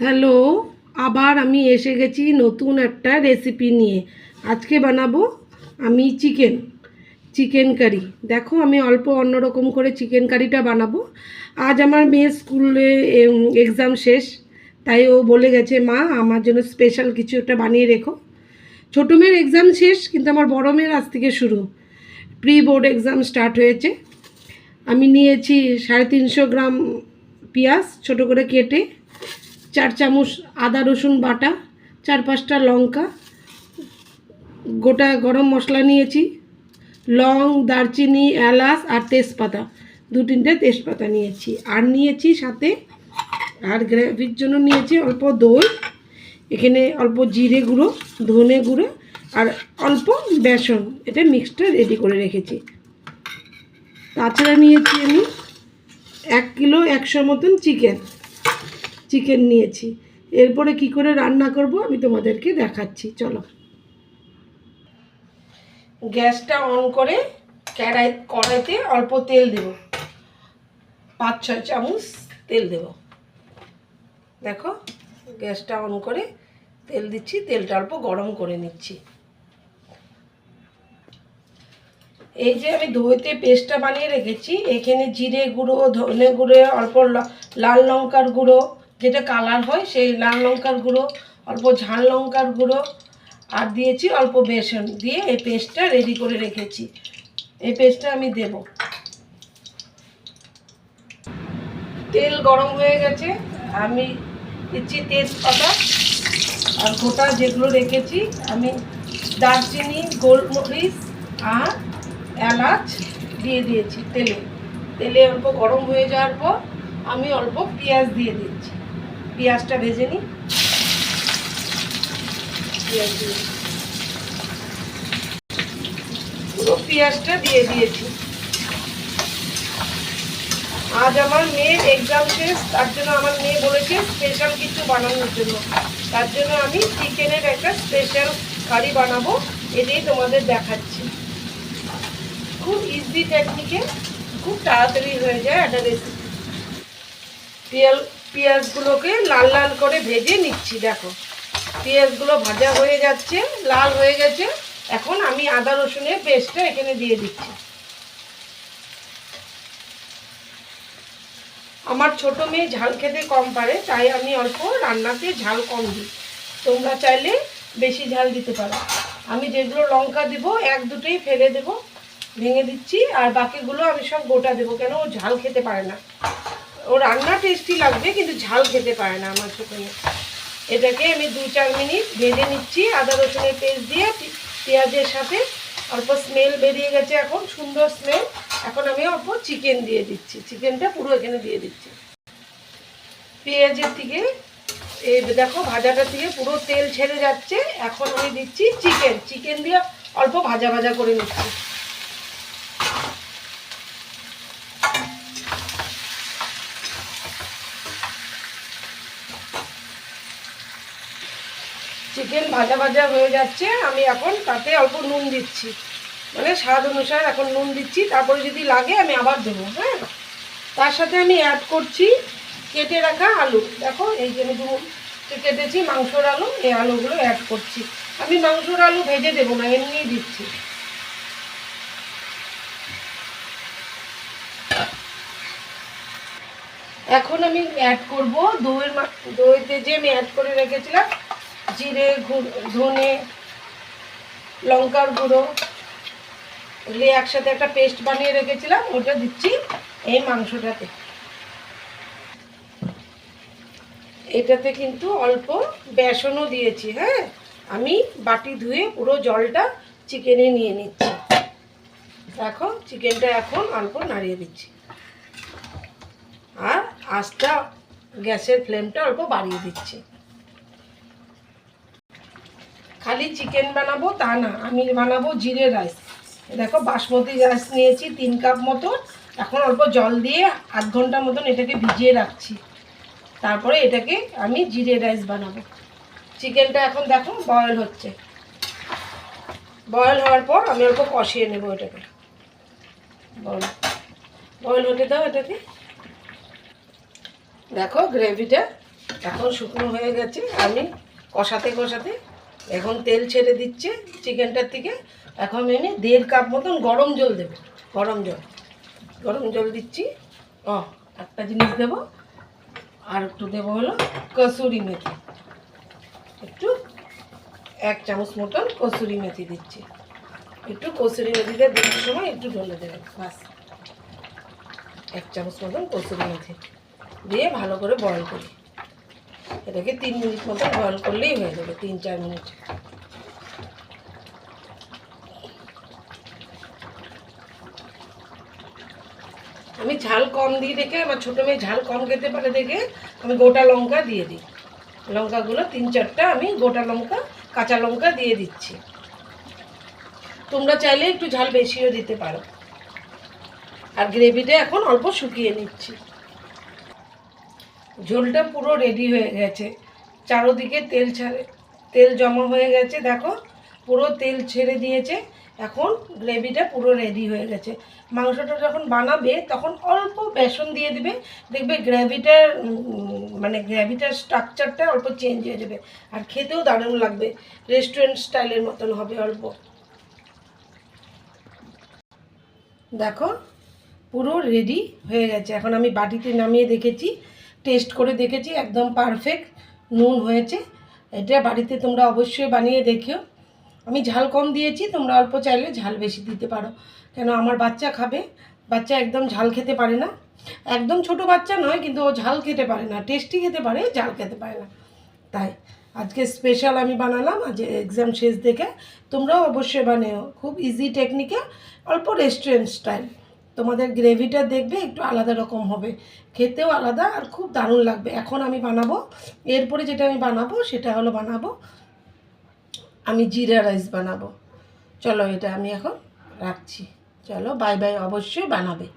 Hello, আবার আমি এসে গেছি নতুন একটা রেসিপি নিয়ে। আজকে বানাবো আমি চিকেন কারি। দেখো, আমি অল্প অন্যরকম করে চিকেন কারিটা বানাবো। আজ আমার মেয়ের স্কুলে এক্সাম শেষ, তাই ও বলে গেছে, মা আমার জন্য স্পেশাল কিছু একটা বানিয়ে রেখো। ছোটো মেয়ের এক্সাম শেষ, কিন্তু আমার বড় মেয়ের আজ থেকে শুরু। প্রি বোর্ড এক্সাম স্টার্ট হয়েছে। আমি নিয়েছি 350 গ্রাম পেঁয়াজ ছোটো করে কেটে, 4 চামচ আদা রসুন বাটা, 4-5টা লঙ্কা, গোটা গরম মশলা নিয়েছি, লং, দারচিনি, এলাচ আর তেজপাতা, 2-3টে তেজপাতা নিয়েছি। আর নিয়েছি সাথে, আর গ্রেভির জন্য নিয়েছি অল্প দই, এখানে অল্প জিরে গুঁড়ো, ধনে গুঁড়ো আর অল্প বেসন। এটা মিক্সটা রেডি করে রেখেছি। তাছাড়া নিয়েছি আমি 1 কিলো 100 মতন চিকেন নিয়েছি। এরপরে কি করে রান্না করব আমি তোমাদেরকে দেখাচ্ছি, চলো। গ্যাসটা অন করে কড়াইতে অল্প তেল দেব, 5-6 চামচ তেল দেব। দেখো, গ্যাসটা অন করে তেল দিচ্ছি, তেলটা অল্প গরম করে নিচ্ছি। এই যে আমি দইতে পেস্টটা বানিয়ে রেখেছি, এখানে জিরে গুঁড়ো, ধনে গুঁড়ো, অল্প লাল লঙ্কার গুঁড়ো, যেটা কালার হয় সেই লাল লঙ্কার গুঁড়ো, অল্প ঝাল লঙ্কার গুঁড়ো আর দিয়েছি অল্প বেসন দিয়ে এই পেস্টটা রেডি করে রেখেছি। এই পেস্টটা আমি দেব। তেল গরম হয়ে গেছে, আমি দিচ্ছি তেজপাতা আর গোটা যেগুলো রেখেছি আমি, দারচিনি, গোলমরিচ আর এলাচ দিয়ে দিয়েছি। তেলে অল্প গরম হয়ে যাওয়ার পর আমি অল্প পেঁয়াজ দিয়ে দিচ্ছি। পেঁয়াজটা ভেজে নিই। পুরো পেঁয়াজটা দিয়ে দিয়েছি। আজ আমার মেয়ের এক্সাম শেষ, তার জন্য আমার মেয়ে বলেছে স্পেশাল কিছু বানানোর জন্য। তার জন্য আমি চিকেনের একটা স্পেশাল কারি বানাবো, এটাই তোমাদের দেখাচ্ছি। খুব ইজি টেকনিকে খুব তাড়াতাড়ি হয়ে যায় একটা রেসিপি। পেঁয়াজগুলোকে লাল লাল করে ভেজে নিচ্ছি। দেখো, পেঁয়াজগুলো ভাজা হয়ে যাচ্ছে, লাল হয়ে গেছে। এখন আমি আদা রসুনের পেস্টটা এখানে দিয়ে দিচ্ছি। আমার ছোট মেয়ে ঝাল খেতে কম পারে, তাই আমি অল্প রান্নাতে ঝাল কম দিই। তোমরা চাইলে বেশি ঝাল দিতে পারো। আমি যেগুলো লঙ্কা দিব 1-2টোই ফেলে দেবো, ভেঙে দিচ্ছি। আর বাকিগুলো আমি সব গোটা দেবো, কেন ও ঝাল খেতে পারে না। ও রান্না টেস্টি লাগবে, কিন্তু ঝাল খেতে পারে না আমার ছোট মেয়ে। এটাকে আমি 2-4 মিনিট ভেজে নিচ্ছি আদা রসুনের পেস্ট দিয়ে, পেঁয়াজের সাথে। অল্প স্মেল বেরিয়ে গেছে, এখন সুন্দর স্মেল। এখন আমি অল্প চিকেন দিয়ে দিচ্ছি, চিকেনটা পুরো এখানে দিয়ে দিচ্ছি। পেঁয়াজের থেকে এই দেখো ভাজাটা থেকে পুরো তেল ছেড়ে যাচ্ছে। এখন আমি দিচ্ছি চিকেন দিয়ে অল্প ভাজা ভাজা করে নিচ্ছি। চিকেন ভাজা ভাজা হয়ে যাচ্ছে, আমি এখন তাতে অল্প নুন দিচ্ছি, মানে স্বাদ অনুসারে এখন নুন দিচ্ছি। তারপরে যদি লাগে আমি আবার দেবো। হ্যাঁ, তার সাথে আমি অ্যাড করছি কেটে রাখা আলু। দেখো, এই যে কেটেছি মাংসর আলু, এই আলুগুলো অ্যাড করছি। আমি মাংসর আলু ভেজে দেবো না, এমনিই দিচ্ছি। এখন আমি অ্যাড করব দইতে যে আমি অ্যাড করে রেখেছিলাম জিরে, ধনে, লঙ্কার গুঁড়ো, এগুলি একসাথে একটা পেস্ট বানিয়ে রেখেছিলাম, ওটা দিচ্ছি এই মাংসটাতে। এটাতে কিন্তু অল্প বেসনও দিয়েছি। হ্যাঁ, আমি বাটি ধুয়ে পুরো জলটা চিকেনে নিয়ে নিচ্ছি। দেখো, চিকেনটা এখন অল্প নাড়িয়ে দিচ্ছি, আর আঁচটা গ্যাসের ফ্লেমটা অল্প বাড়িয়ে দিচ্ছি। খালি চিকেন বানাবো তা না, আমি বানাবো জিরে রাইস। দেখো, বাসমতি রাইস নিয়েছি 3 কাপ মতো। এখন অল্প জল দিয়ে আধ ঘন্টা মতন এটাকে ভিজিয়ে রাখছি। তারপরে এটাকে আমি জিরে রাইস বানাবো। চিকেনটা এখন দেখো বয়েল হচ্ছে। বয়েল হওয়ার পর আমি অল্প কষিয়ে নেব এটাকে। বয়েল হতে দাও এটাকে। দেখো, গ্রেভিটা এখন শুকনো হয়ে গেছে, আমি কষাতে কষাতে এখন তেল ছেড়ে দিচ্ছে চিকেনটার থেকে। এখন আমি 1.5 কাপ মতন গরম জল দেবো, গরম জল দিচ্ছি। একটা জিনিস দেবো, আর একটু দেবো হলো কসুরি মেথি, একটু 1 চামচ মতন কসুরি মেথি দিচ্ছি। একটু কসুরি মেথিটা দেওয়ার সময় একটু ঢলে দেবেন, বাস 1 চামচ মতন কসুরি মেথি দিয়ে ভালো করে বয়েল করি। এটাকে 3 মিনিট মতন বয়েল করলেই হয়ে যাবে, 3-4 মিনিট। আমি ঝাল কম দিই দেখে, আমার ছোটো মেয়ে ঝাল কম খেতে পারে দেখে আমি গোটা লঙ্কা দিয়ে দিই। লঙ্কাগুলো 3-4টা আমি গোটা লঙ্কা, কাঁচা লঙ্কা দিয়ে দিচ্ছি। তোমরা চাইলে একটু ঝাল বেশিও দিতে পারো। আর গ্রেভিটা এখন অল্প শুকিয়ে নিচ্ছি। ঝোলটা পুরো রেডি হয়ে গেছে, চারোদিকে তেল জমা হয়ে গেছে, দেখো পুরো তেল ছেড়ে দিয়েছে। এখন গ্রেভিটা পুরো রেডি হয়ে গেছে। মাংসটা যখন বানাবে তখন অল্প বেসন দিয়ে দিবে, দেখবে গ্রেভিটার স্ট্রাকচারটা অল্প চেঞ্জ হয়ে যাবে, আর খেতেও দারুণ লাগবে, রেস্টুরেন্ট স্টাইলের মতন হবে। অল্প দেখো পুরো রেডি হয়ে গেছে। এখন আমি বাটিতে নামিয়ে দেখেছি, টেস্ট করে দেখেছি, একদম পারফেক্ট নুন হয়েছে। এটা বাড়িতে তোমরা অবশ্যই বানিয়ে দেখিও। আমি ঝাল কম দিয়েছি, তোমরা অল্প চাইলে ঝাল বেশি দিতে পারো, কেন আমার বাচ্চা খাবে। বাচ্চা একদম ঝাল খেতে পারে না, একদম ছোট বাচ্চা নয়, কিন্তু ও ঝাল খেতে পারে না, টেস্টি খেতে পারে, ঝাল খেতে পারে না। তাই আজকে স্পেশাল আমি বানালাম, আজ এক্সাম শেষ দেখে। তোমরাও অবশ্যই বানিও, খুব ইজি টেকনিকে, অল্প রেস্টুরেন্ট স্টাইল। তোমাদের গ্রেভিটা দেখবে একটু আলাদা রকম হবে, খেতেও আলাদা, আর খুব দারুণ লাগবে। এখন আমি বানাবো, এরপরে যেটা আমি বানাবো সেটা হলো আমি জিরা রাইস বানাবো। চলো এটা আমি এখন রাখছি, চলো বাই বাই, অবশ্যই বানাবে।